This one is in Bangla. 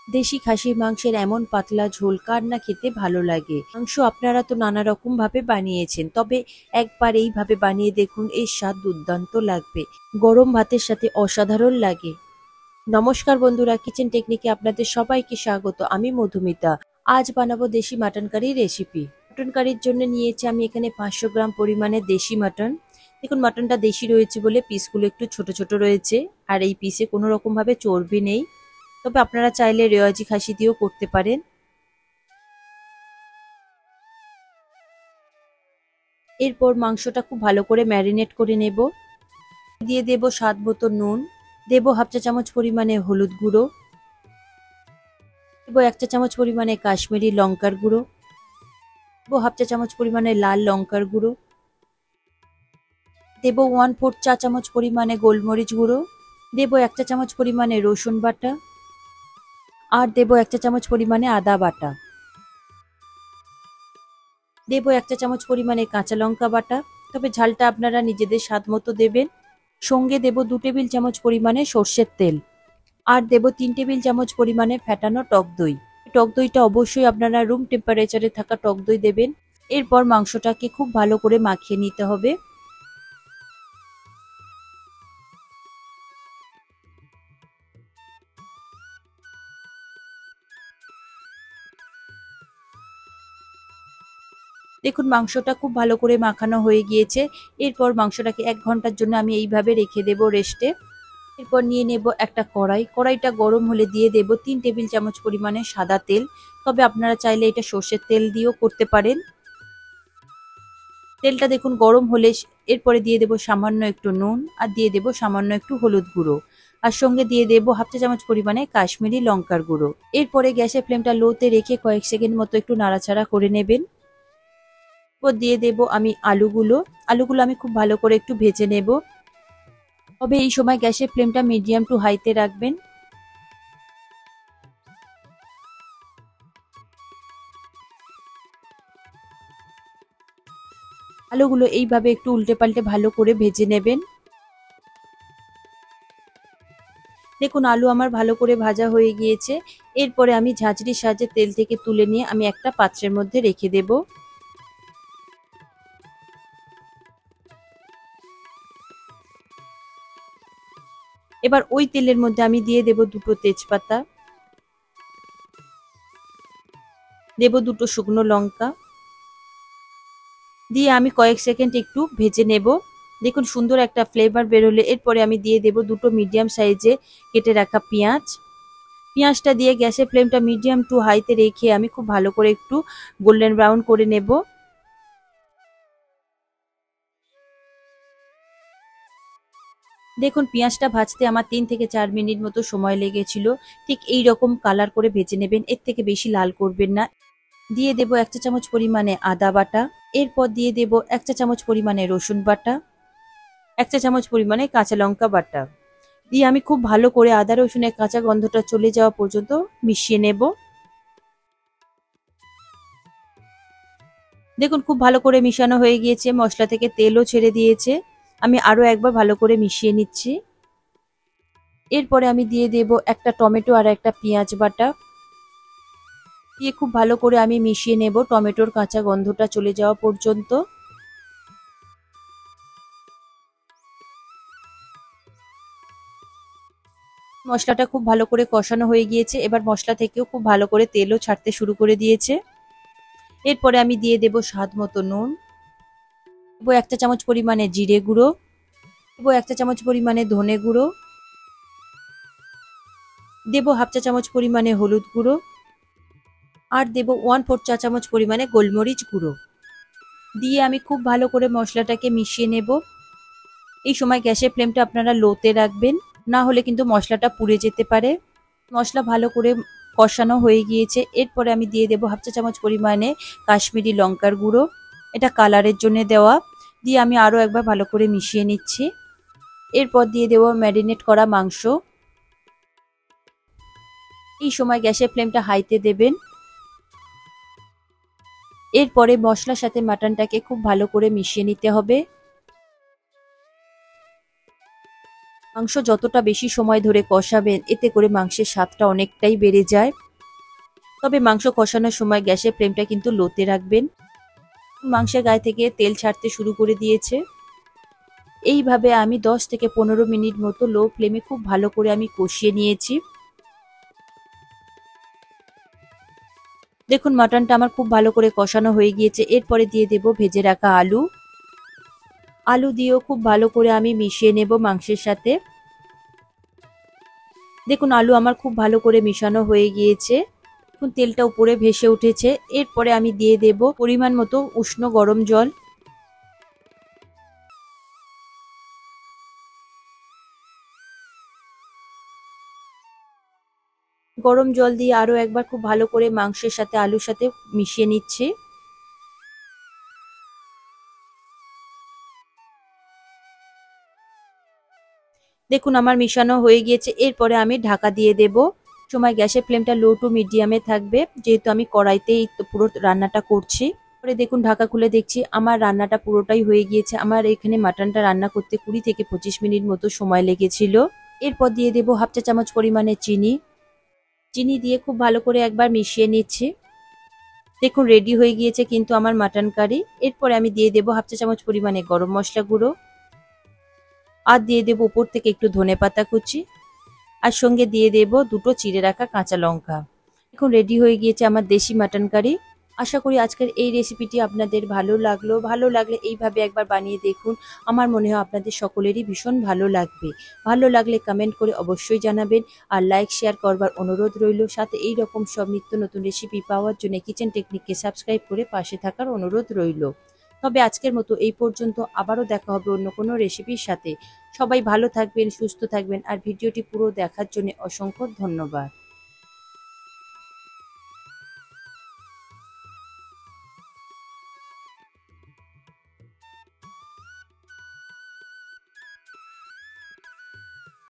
দেশি খাসির মাংসের এমন পাতলা ঝোল কার না খেতে ভালো লাগে। মাংস আপনারা তো নানা রকম ভাবে বানিয়েছেন, তবে একবার এইভাবে বানিয়ে দেখুন, এর স্বাদ দুর্দান্ত লাগবে। গরম ভাতের সাথে অসাধারণ লাগে। নমস্কার বন্ধুরা, কিচেন টেকনিকে আপনাদের সবাইকে স্বাগত। আমি মধুমিতা। আজ বানাবো দেশি মাটন কারি রেসিপি। মাটন কারির জন্য নিয়েছি আমি এখানে 500 গ্রাম পরিমাণে দেশি মাটন। দেখুন, মাটনটা দেশি রয়েছে বলে পিসগুলো একটু ছোট ছোট রয়েছে, আর এই পিসে কোনো রকম ভাবে চর্বি নেই। তবে আপনারা চাইলে রেওয়াজি খাসি দিয়েও করতে পারেন। এরপর মাংসটা খুব ভালো করে ম্যারিনেট করে নেব। দিয়ে দেব স্বাদ মতো নুন, দেব হাফ চা চামচ পরিমাণে হলুদ গুঁড়ো, দেব 1 চা চামচ পরিমাণে কাশ্মীরি লঙ্কার গুঁড়ো, দেব হাফ চা চামচ পরিমাণে লাল লঙ্কার গুঁড়ো, দেব 1/4 চা চামচ পরিমাণে গোলমরিচ গুঁড়ো, দেব 1 চা চামচ পরিমাণে রসুন বাটা, আর দেব 1 চা চামচ পরিমাণে আদা বাটা, দেব 1 চা চামচ পরিমাণে কাঁচা লঙ্কা বাটা, তবে ঝালটা আপনারা নিজেদের স্বাদ মতো দেবেন। সঙ্গে দেব 2 টেবিল চামচ পরিমাণে সর্ষের তেল, আর দেব 3 টেবিল চামচ পরিমাণে ফ্যাটানো টক দই। টক দইটা অবশ্যই আপনারা রুম টেম্পারেচারে থাকা টক দই দেবেন। এরপর মাংসটাকে খুব ভালো করে মাখিয়ে নিতে হবে। দেখুন, মাংসটা খুব ভালো করে মাখানো হয়ে গিয়েছে। এরপর মাংসটাকে 1 ঘন্টার জন্য আমি এইভাবে রেখে দেব রেস্টে। এরপর নিয়ে নেব একটা কড়াই। কড়াইটা গরম হলে দিয়ে দেব 3 টেবিল চামচ পরিমাণে সাদা তেল। তবে আপনারা চাইলে এটা সর্ষের তেল দিয়েও করতে পারেন। তেলটা দেখুন গরম হলে এরপরে দিয়ে দেব সামান্য একটু নুন, আর দিয়ে দেব সামান্য একটু হলুদ গুঁড়ো, আর সঙ্গে দিয়ে দেব হাফ চা চামচ পরিমাণে কাশ্মীরি লঙ্কার গুঁড়ো। এরপরে গ্যাসের ফ্লেমটা লোতে রেখে কয়েক সেকেন্ড মতো একটু নাড়াচাড়া করে নেবেন। এরপর দিয়ে দেব আমি আলুগুলো। আমি খুব ভালো করে একটু ভেজে নেব। তবে এই সময় গ্যাসের ফ্লেমটা মিডিয়াম টু হাইতে রাখবেন। আলুগুলো এইভাবে একটু উল্টে পাল্টে ভালো করে ভেজে নেবেন। দেখুন, আলু আমার ভালো করে ভাজা হয়ে গিয়েছে। এরপরে আমি ঝাঁঝরির সাহায্যে তেল থেকে তুলে নিয়ে আমি একটা পাত্রের মধ্যে রেখে দেব। এবার ওই তেলের মধ্যে আমি দিয়ে দেব 2টো তেজপাতা, দেব 2টো শুকনো লঙ্কা, দিয়ে আমি কয়েক সেকেন্ড একটু ভেজে নেব। দেখুন, সুন্দর একটা ফ্লেভার বেরোলে এরপরে আমি দিয়ে দেব 2টো মিডিয়াম সাইজে কেটে রাখা পেঁয়াজ। পেঁয়াজটা দিয়ে গ্যাসের ফ্লেমটা মিডিয়াম টু হাইতে রেখে আমি খুব ভালো করে একটু গোল্ডেন ব্রাউন করে নেব। দেখুন, পেঁয়াজটা ভাজতে আমার 3 থেকে 4 মিনিট মতো সময় লেগেছিল। ঠিক এই রকম কালার করে ভেজে নেবেন, এর থেকে বেশি লাল করবেন না। দিয়ে দেব 1 চা চামচ পরিমাণে আদা বাটা, এরপর দিয়ে দেব 1 চা চামচ পরিমাণে রসুন বাটা, 1 চা চামচ পরিমাণে কাঁচা লঙ্কা বাটা। দিয়ে আমি খুব ভালো করে আদা রসুনের কাঁচা গন্ধটা চলে যাওয়া পর্যন্ত মিশিয়ে নেব। দেখুন, খুব ভালো করে মিশানো হয়ে গিয়েছে, মশলা থেকে তেলও ছেড়ে দিয়েছে। আমি আরো একবার ভালো করে মিশিয়ে নিচ্ছি। এরপরে আমি দিয়ে দেব একটা টমেটো আর একটা পেঁয়াজ বাটা। দিয়ে খুব ভালো করে আমি মিশিয়ে নেব টমেটোর কাঁচা গন্ধটা চলে যাওয়া পর্যন্ত। মশলাটা খুব ভালো করে কষানো হয়ে গিয়েছে। এবার মশলা থেকেও খুব ভালো করে তেলও ছাড়তে শুরু করে দিয়েছে। এরপরে আমি দিয়ে দেব স্বাদ মতো নুন, দেবো 1 চা চামচ পরিমাণে জিরে গুঁড়ো, দেবো 1 চা চামচ পরিমাণে ধনে গুঁড়ো, দেবো হাফ চা চামচ পরিমাণে হলুদ গুঁড়ো, আর দেবো 1/4 চা চামচ পরিমাণে গোলমরিচ গুঁড়ো। দিয়ে আমি খুব ভালো করে মশলাটাকে মিশিয়ে নেব। এই সময় গ্যাসের ফ্লেমটা আপনারা লোতে রাখবেন, না হলে কিন্তু মশলাটা পুড়ে যেতে পারে। মশলা ভালো করে কষানো হয়ে গিয়েছে। এরপরে আমি দিয়ে দেবো হাফ চা চামচ পরিমাণে কাশ্মীরি লঙ্কার গুঁড়ো, এটা কালারের জন্য দেওয়া। দিয়ে আমি আরও একবার ভালো করে মিশিয়ে নিচ্ছি। এরপর দিয়ে দেবো ম্যারিনেট করা মাংস। এই সময় গ্যাসের ফ্লেমটা হাইতে দেবেন। এরপরে মশলার সাথে মাটনটাকে খুব ভালো করে মিশিয়ে নিতে হবে। মাংস যতটা বেশি সময় ধরে কষাবেন এতে করে মাংসের স্বাদটা অনেকটাই বেড়ে যায়। তবে মাংস কষানোর সময় গ্যাসের ফ্লেমটা কিন্তু লোতে রাখবেন। মাংসের গায়ে থেকে তেল ছাড়তে শুরু করে দিয়েছে। এইভাবে আমি 10 থেকে 15 মিনিট মতো লো ফ্লেমে খুব ভালো করে আমি কষিয়ে নিয়েছি। দেখুন মাটনটা আমার খুব ভালো করে কষানো হয়ে গিয়েছে। এরপরে দিয়ে দেব ভেজে রাখা আলু। আলু দিয়েও খুব ভালো করে আমি মিশিয়ে নেব মাংসের সাথে। দেখুন আলু আমার খুব ভালো করে মিশানো হয়ে গিয়েছে। এখন তেলটা উপরে ভেসে উঠেছে। এরপরে আমি দিয়ে দেব পরিমাণ মতো উষ্ণ গরম জল। গরম জল দিয়ে আরো একবার খুব ভালো করে মাংসের সাথে আলুর সাথে মিশিয়ে নিচ্ছি। দেখুন আমার মিশানো হয়ে গিয়েছে। এরপরে আমি ঢাকা দিয়ে দেব। সময় গ্যাসের ফ্লেমটা লো টু মিডিয়ামে থাকবে, যেহেতু আমি কড়াইতেই পুরো রান্নাটা করছি। পরে দেখুন ঢাকা খুলে দেখছি আমার রান্নাটা পুরোটাই হয়ে গিয়েছে। আমার এখানে মাটনটা রান্না করতে 20 থেকে 25 মিনিট মতো সময় লেগেছিল। এরপর দিয়ে দেব হাফ চা চামচ পরিমাণে চিনি। চিনি দিয়ে খুব ভালো করে একবার মিশিয়ে নিচ্ছি। দেখুন রেডি হয়ে গিয়েছে কিন্তু আমার মাটন কারি। এরপরে আমি দিয়ে দেব হাফ চা চামচ পরিমাণে গরম মশলা গুঁড়ো। আর দিয়ে দেব উপর থেকে একটু ধনেপাতা কুচি। আর সঙ্গে দিয়ে দেব দুটো চিড়ে রাখা কাঁচা লঙ্কা। এখন রেডি হয়ে গিয়েছে আমার দেশি মাটন কারি। আশা করি আজকের এই রেসিপিটি আপনাদের ভালো লাগলো। ভালো লাগলে এইভাবে একবার বানিয়ে দেখুন। আমার মনে হয় আপনাদের সকলেরই ভীষণ ভালো লাগবে। ভালো লাগলে কমেন্ট করে অবশ্যই জানাবেন। আর লাইক শেয়ার করবার অনুরোধ রইল। সাথে এই রকম সব নিত্য নতুন রেসিপি পাওয়ার জন্য কিচেন টেকনিককে সাবস্ক্রাইব করে পাশে থাকার অনুরোধ রইল। তবে আজকের মতো এই পর্যন্ত। আবারও দেখা হবে অন্য কোনো রেসিপির সাথে। সবাই ভালো থাকবেন, সুস্থ থাকবেন। আর ভিডিওটি পুরো দেখার জন্য অসংখ্য ধন্যবাদ।